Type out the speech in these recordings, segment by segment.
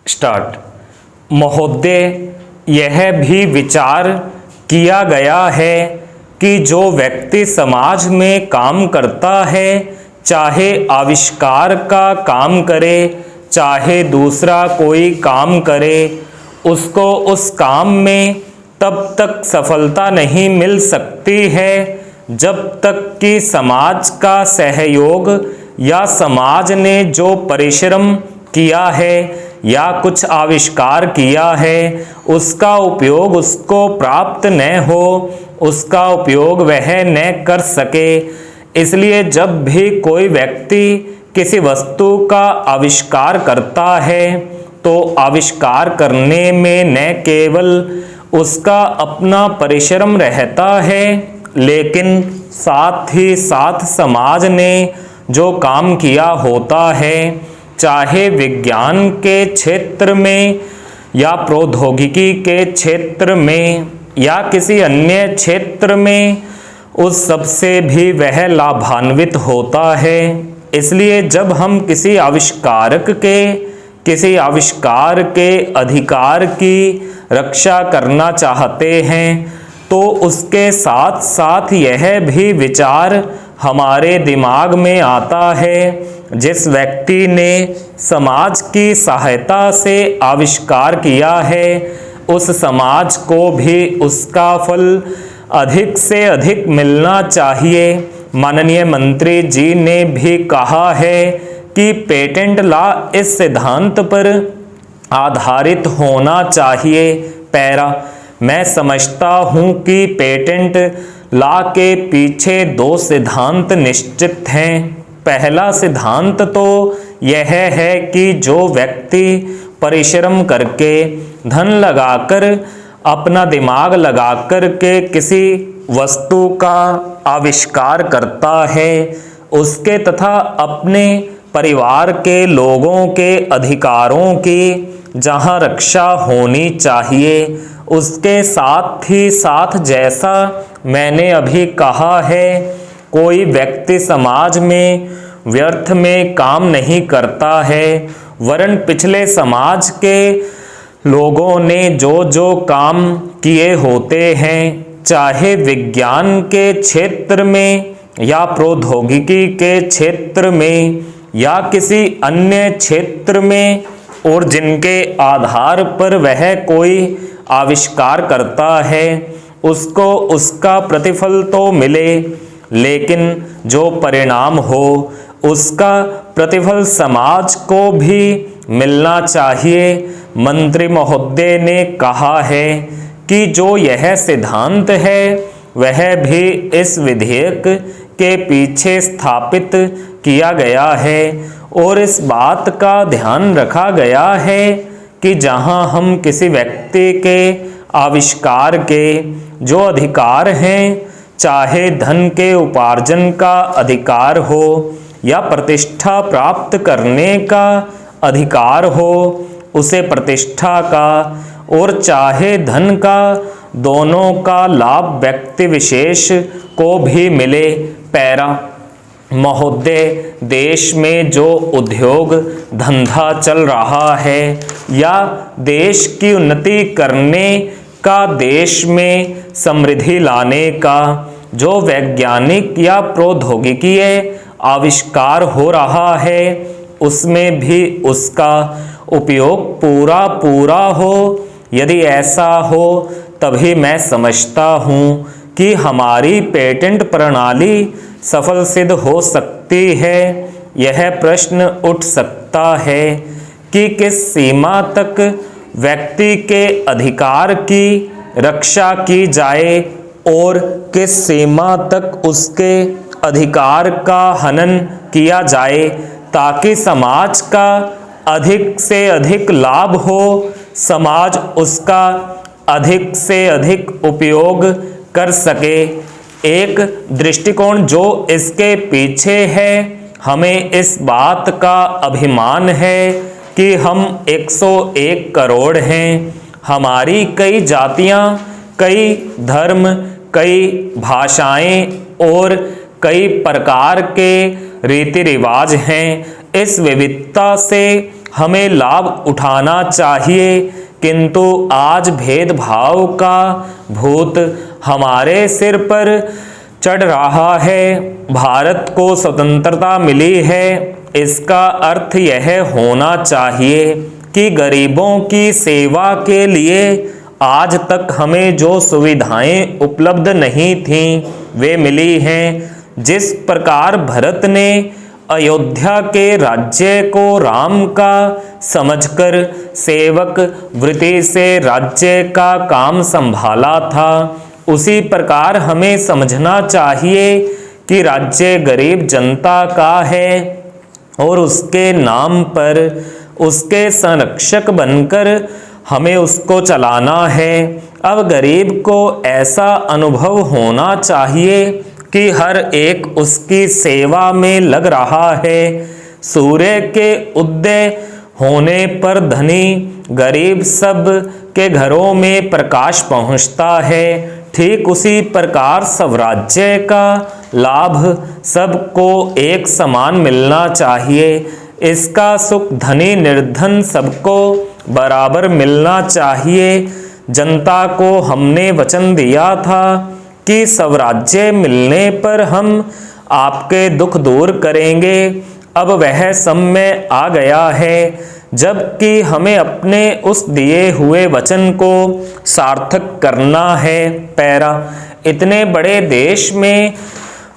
Start. महोदय, यह भी विचार किया गया है कि जो व्यक्ति समाज में काम करता है, चाहे आविष्कार का काम करे चाहे दूसरा कोई काम करे, उसको उस काम में तब तक सफलता नहीं मिल सकती है जब तक कि समाज का सहयोग या समाज ने जो परिश्रम किया है या कुछ आविष्कार किया है उसका उपयोग उसको प्राप्त न हो, उसका उपयोग वह न कर सके। इसलिए जब भी कोई व्यक्ति किसी वस्तु का आविष्कार करता है तो आविष्कार करने में न केवल उसका अपना परिश्रम रहता है, लेकिन साथ ही साथ समाज ने जो काम किया होता है, चाहे विज्ञान के क्षेत्र में या प्रौद्योगिकी के क्षेत्र में या किसी अन्य क्षेत्र में, उस सब से भी वह लाभान्वित होता है। इसलिए जब हम किसी आविष्कार के अधिकार की रक्षा करना चाहते हैं तो उसके साथ साथ यह भी विचार हमारे दिमाग में आता है, जिस व्यक्ति ने समाज की सहायता से आविष्कार किया है उस समाज को भी उसका फल अधिक से अधिक मिलना चाहिए। माननीय मंत्री जी ने भी कहा है कि पेटेंट लॉ इस सिद्धांत पर आधारित होना चाहिए। पैरा, मैं समझता हूँ कि पेटेंट लॉ के पीछे दो सिद्धांत निश्चित हैं। पहला सिद्धांत तो यह है कि जो व्यक्ति परिश्रम करके, धन लगाकर, अपना दिमाग लगाकर के किसी वस्तु का आविष्कार करता है, उसके तथा अपने परिवार के लोगों के अधिकारों की जहाँ रक्षा होनी चाहिए, उसके साथ ही साथ जैसा मैंने अभी कहा है, कोई व्यक्ति समाज में व्यर्थ में काम नहीं करता है, वरन पिछले समाज के लोगों ने जो जो काम किए होते हैं, चाहे विज्ञान के क्षेत्र में या प्रौद्योगिकी के क्षेत्र में या किसी अन्य क्षेत्र में, और जिनके आधार पर वह कोई आविष्कार करता है उसको उसका प्रतिफल तो मिले, लेकिन जो परिणाम हो उसका प्रतिफल समाज को भी मिलना चाहिए। मंत्री महोदय ने कहा है कि जो यह सिद्धांत है वह भी इस विधेयक के पीछे स्थापित किया गया है और इस बात का ध्यान रखा गया है कि जहां हम किसी व्यक्ति के आविष्कार के जो अधिकार हैं, चाहे धन के उपार्जन का अधिकार हो या प्रतिष्ठा प्राप्त करने का अधिकार हो, उसे प्रतिष्ठा का और चाहे धन का, दोनों का लाभ व्यक्ति विशेष को भी मिले। पैरा, महोदय, देश में जो उद्योग धंधा चल रहा है या देश की उन्नति करने का, देश में समृद्धि लाने का जो वैज्ञानिक या प्रौद्योगिकीय आविष्कार हो रहा है, उसमें भी उसका उपयोग पूरा हो। यदि ऐसा हो तभी मैं समझता हूँ कि हमारी पेटेंट प्रणाली सफल सिद्ध हो सकती है। यह प्रश्न उठ सकता है कि किस सीमा तक व्यक्ति के अधिकार की रक्षा की जाए और किस सीमा तक उसके अधिकार का हनन किया जाए, ताकि समाज का अधिक से अधिक लाभ हो, समाज उसका अधिक से अधिक उपयोग कर सके। एक दृष्टिकोण जो इसके पीछे है, हमें इस बात का अभिमान है कि हम 101 करोड़ हैं। हमारी कई जातियां, कई धर्म, कई भाषाएं और कई प्रकार के रीति रिवाज हैं। इस विविधता से हमें लाभ उठाना चाहिए, किंतु आज भेदभाव का भूत हमारे सिर पर चढ़ रहा है। भारत को स्वतंत्रता मिली है, इसका अर्थ यह होना चाहिए कि गरीबों की सेवा के लिए आज तक हमें जो सुविधाएं उपलब्ध नहीं थीं वे मिली हैं। जिस प्रकार भरत ने अयोध्या के राज्य को राम का समझकर सेवक वृत्ति से राज्य का काम संभाला था, उसी प्रकार हमें समझना चाहिए कि राज्य गरीब जनता का है और उसके नाम पर उसके संरक्षक बनकर हमें उसको चलाना है। अब गरीब को ऐसा अनुभव होना चाहिए कि हर एक उसकी सेवा में लग रहा है। सूर्य के उदय होने पर धनी गरीब सब के घरों में प्रकाश पहुंचता है, ठीक उसी प्रकार स्वराज्य का लाभ सबको एक समान मिलना चाहिए। इसका सुख धनी निर्धन सबको बराबर मिलना चाहिए। जनता को हमने वचन दिया था कि स्वराज्य मिलने पर हम आपके दुख दूर करेंगे। अब वह समय आ गया है जबकि हमें अपने उस दिए हुए वचन को सार्थक करना है। पैरा, इतने बड़े देश में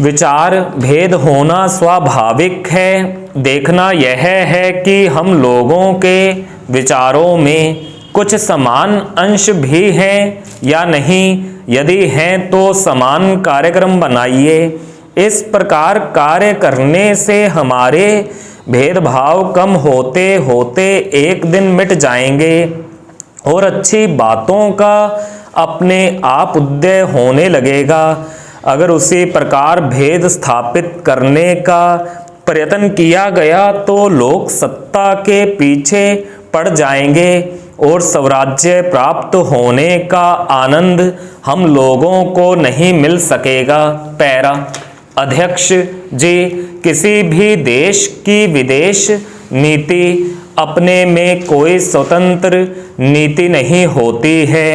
विचार भेद होना स्वाभाविक है। देखना यह है कि हम लोगों के विचारों में कुछ समान अंश भी हैं या नहीं। यदि हैं तो समान कार्यक्रम बनाइए। इस प्रकार कार्य करने से हमारे भेदभाव कम होते होते एक दिन मिट जाएंगे और अच्छी बातों का अपने आप उदय होने लगेगा। अगर उसी प्रकार भेद स्थापित करने का प्रयत्न किया गया तो लोग सत्ता के पीछे पड़ जाएंगे और स्वराज्य प्राप्त होने का आनंद हम लोगों को नहीं मिल सकेगा। पैरा, अध्यक्ष जी, किसी भी देश की विदेश नीति अपने में कोई स्वतंत्र नीति नहीं होती है,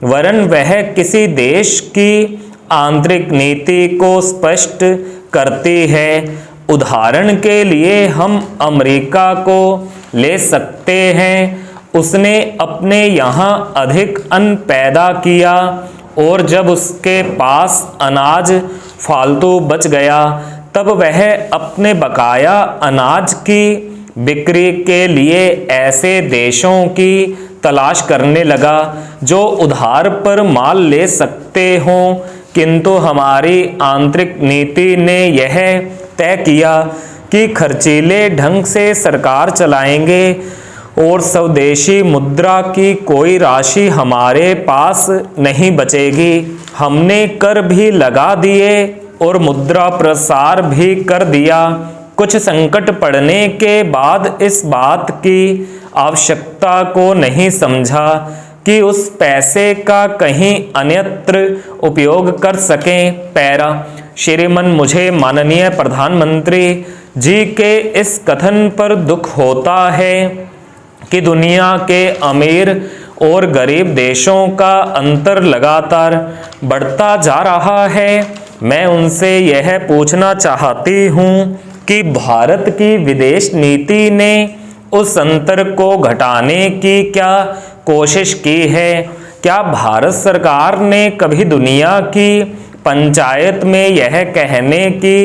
वरन वह किसी देश की आंतरिक नीति को स्पष्ट करती है। उदाहरण के लिए हम अमेरिका को ले सकते हैं। उसने अपने यहाँ अधिक अन्न पैदा किया और जब उसके पास अनाज फालतू बच गया तब वह अपने बकाया अनाज की बिक्री के लिए ऐसे देशों की तलाश करने लगा जो उधार पर माल ले सकते हों, किंतु हमारी आंतरिक नीति ने यह तय किया कि खर्चीले ढंग से सरकार चलाएंगे और स्वदेशी मुद्रा की कोई राशि हमारे पास नहीं बचेगी। हमने कर भी लगा दिए और मुद्रा प्रसार भी कर दिया। कुछ संकट पड़ने के बाद इस बात की आवश्यकता को नहीं समझा कि उस पैसे का कहीं अन्यत्र उपयोग कर सकें। पैरा, श्रीमन, मुझे माननीय प्रधानमंत्री जी के इस कथन पर दुख होता है कि दुनिया के अमीर और गरीब देशों का अंतर लगातार बढ़ता जा रहा है। मैं उनसे यह पूछना चाहती हूँ कि भारत की विदेश नीति ने उस अंतर को घटाने की क्या कोशिश की है? क्या भारत सरकार ने कभी दुनिया की पंचायत में यह कहने की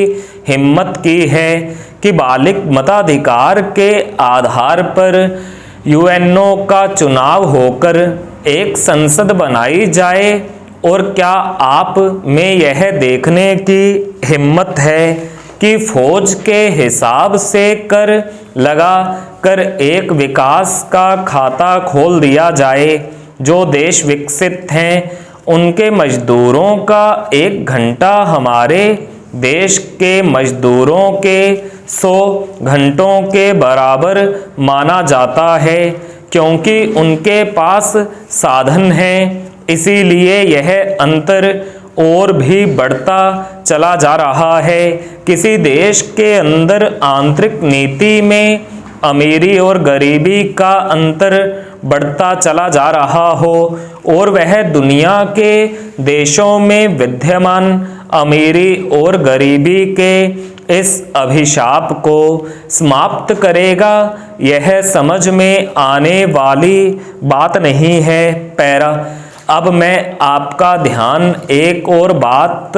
हिम्मत की है कि बालिग मताधिकार के आधार पर यूएनओ का चुनाव होकर एक संसद बनाई जाए? और क्या आप में यह देखने की हिम्मत है कि फौज के हिसाब से कर लगा कर एक विकास का खाता खोल दिया जाए? जो देश विकसित हैं उनके मजदूरों का 1 घंटा हमारे देश के मजदूरों के 100 घंटों के बराबर माना जाता है, क्योंकि उनके पास साधन हैं। इसीलिए यह अंतर और भी बढ़ता चला जा रहा है। किसी देश के अंदर आंतरिक नीति में अमीरी और गरीबी का अंतर बढ़ता चला जा रहा हो और वह दुनिया के देशों में विद्यमान अमीरी और गरीबी के इस अभिशाप को समाप्त करेगा, यह समझ में आने वाली बात नहीं है। पैरा। अब मैं आपका ध्यान एक और बात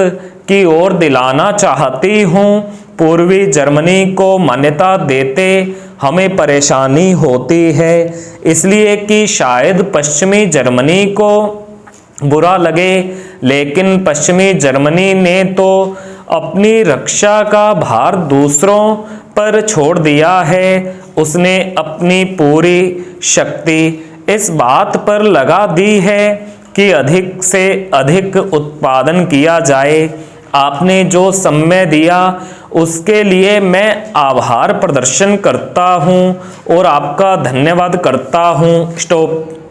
की ओर दिलाना चाहती हूँ। पूर्वी जर्मनी को मान्यता देते हमें परेशानी होती है, इसलिए कि शायद पश्चिमी जर्मनी को बुरा लगे, लेकिन पश्चिमी जर्मनी ने तो अपनी रक्षा का भार दूसरों पर छोड़ दिया है। उसने अपनी पूरी शक्ति इस बात पर लगा दी है कि अधिक से अधिक उत्पादन किया जाए। आपने जो समय दिया उसके लिए मैं आभार प्रदर्शन करता हूँ और आपका धन्यवाद करता हूँ। स्टॉप।